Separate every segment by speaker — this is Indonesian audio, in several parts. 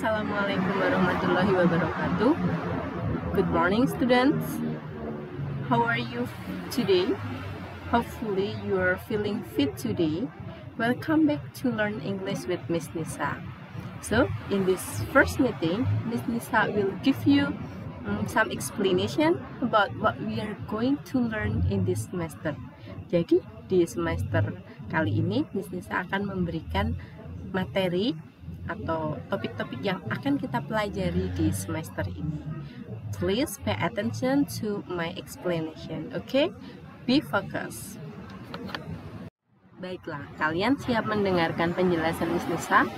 Speaker 1: Assalamualaikum warahmatullahi wabarakatuh. Good morning, students. How are you today? Hopefully you are feeling fit today. Welcome back to Learn English with Miss Nisa. So, in this first meeting, Miss Nisa will give you some explanation about what we are going to learn in this semester. Jadi, di semester kali ini, Miss Nisa akan memberikan materi atau topik-topik yang akan kita pelajari di semester ini. Please pay attention to my explanation, okay? Be focused. Baiklah, kalian siap mendengarkan penjelasan Miss Nisa?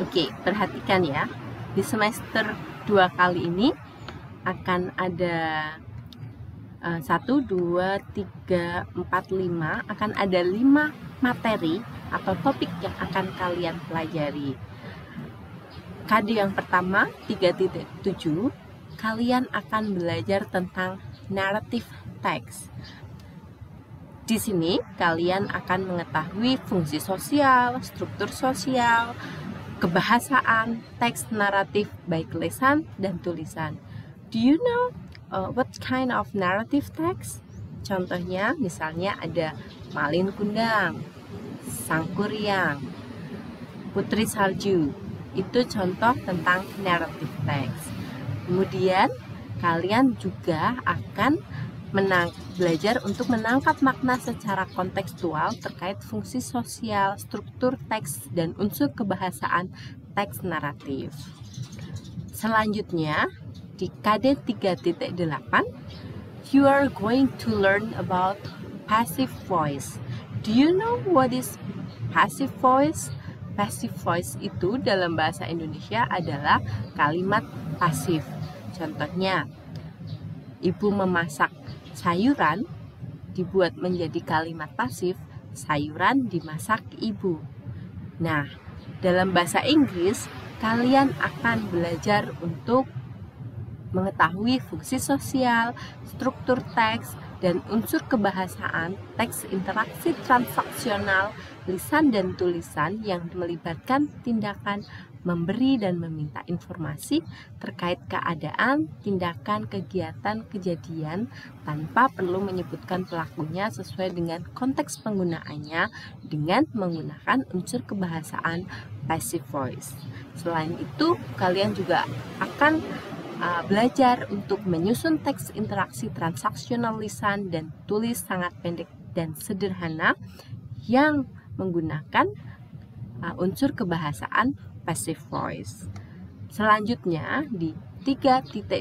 Speaker 1: Oke, perhatikan ya. Di semester 2 kali ini akan ada 1, 2, 3, 4, 5 akan ada 5 materi atau topik yang akan kalian pelajari. KD yang pertama 3.7 kalian akan belajar tentang narrative text. Di sini kalian akan mengetahui fungsi sosial, struktur sosial, kebahasaan, teks naratif baik lisan dan tulisan. Do you know what kind of narrative text? Contohnya misalnya ada Malin Kundang, Sang Kuryang, Putri Salju. Itu contoh tentang narrative text. Kemudian kalian juga akan belajar untuk menangkap makna secara kontekstual terkait fungsi sosial, struktur teks, dan unsur kebahasaan teks naratif. Selanjutnya, di KD 3.8, you are going to learn about passive voice. Do you know what is passive voice? Passive voice itu dalam bahasa Indonesia adalah kalimat pasif. Contohnya, ibu memasak sayuran dibuat menjadi kalimat pasif, sayuran dimasak ibu. Nah, dalam bahasa Inggris, kalian akan belajar untuk mengetahui fungsi sosial, struktur teks, dan unsur kebahasaan teks interaksi transaksional, lisan dan tulisan yang melibatkan tindakan memberi dan meminta informasi terkait keadaan, tindakan, kegiatan, kejadian tanpa perlu menyebutkan pelakunya sesuai dengan konteks penggunaannya dengan menggunakan unsur kebahasaan passive voice. Selain itu, kalian juga akan belajar untuk menyusun teks interaksi transaksional lisan dan tulis sangat pendek dan sederhana yang menggunakan unsur kebahasaan passive voice. Selanjutnya di 3.8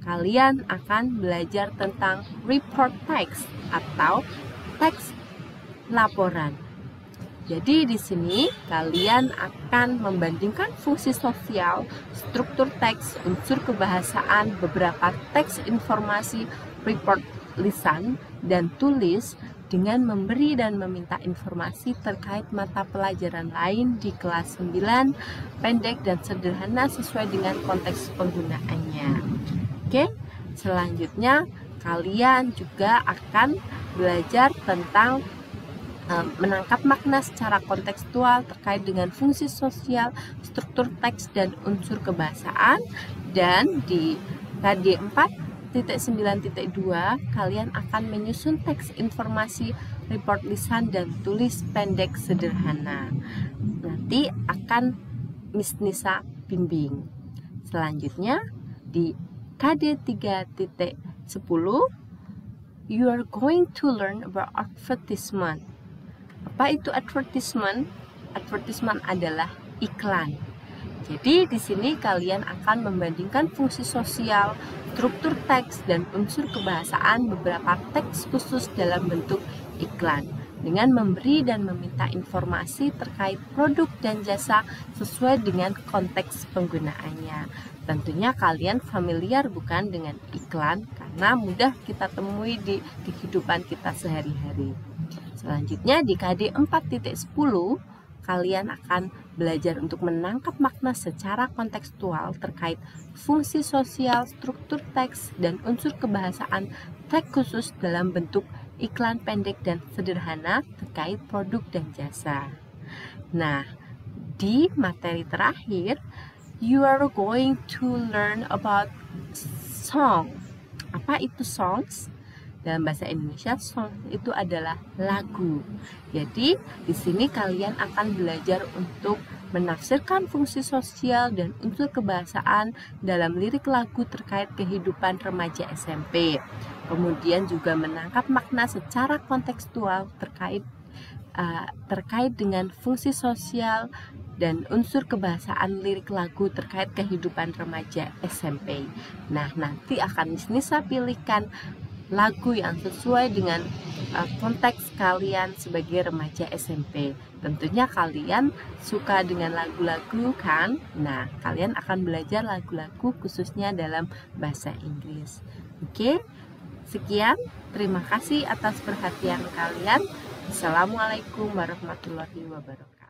Speaker 1: kalian akan belajar tentang report text atau teks laporan. Jadi di sini kalian akan membandingkan fungsi sosial, struktur teks, unsur kebahasaan, beberapa teks informasi, report lisan, dan tulis dengan memberi dan meminta informasi terkait mata pelajaran lain di kelas 9, pendek dan sederhana sesuai dengan konteks penggunaannya. Oke, selanjutnya kalian juga akan belajar tentang menangkap makna secara kontekstual terkait dengan fungsi sosial, struktur teks, dan unsur kebahasaan. Dan di KD 4.9.2 kalian akan menyusun teks informasi, report lisan, dan tulis pendek sederhana. Nanti akan Miss Nisa bimbing. Selanjutnya di KD 3.10 you are going to learn about advertisement. Apa itu advertisement? Advertisement adalah iklan. Jadi di sini kalian akan membandingkan fungsi sosial, struktur teks, dan unsur kebahasaan beberapa teks khusus dalam bentuk iklan dengan memberi dan meminta informasi terkait produk dan jasa sesuai dengan konteks penggunaannya. Tentunya kalian familiar bukan dengan iklan karena mudah kita temui di kehidupan kita sehari-hari. Selanjutnya di KD 4.10 kalian akan belajar untuk menangkap makna secara kontekstual terkait fungsi sosial, struktur teks, dan unsur kebahasaan teks khusus dalam bentuk iklan pendek dan sederhana terkait produk dan jasa. Nah, di materi terakhir, you are going to learn about song. Apa itu songs? Dalam bahasa Indonesia, song itu adalah lagu. Jadi, di sini kalian akan belajar untuk menafsirkan fungsi sosial dan unsur kebahasaan dalam lirik lagu terkait kehidupan remaja SMP. Kemudian juga menangkap makna secara kontekstual terkait dengan fungsi sosial dan unsur kebahasaan lirik lagu terkait kehidupan remaja SMP. Nah, nanti akan Miss Nisa pilihkan lagu yang sesuai dengan konteks kalian sebagai remaja SMP. Tentunya kalian suka dengan lagu-lagu kan? Nah, kalian akan belajar lagu-lagu khususnya dalam bahasa Inggris. Oke, sekian. Terima kasih atas perhatian kalian. Assalamualaikum warahmatullahi wabarakatuh.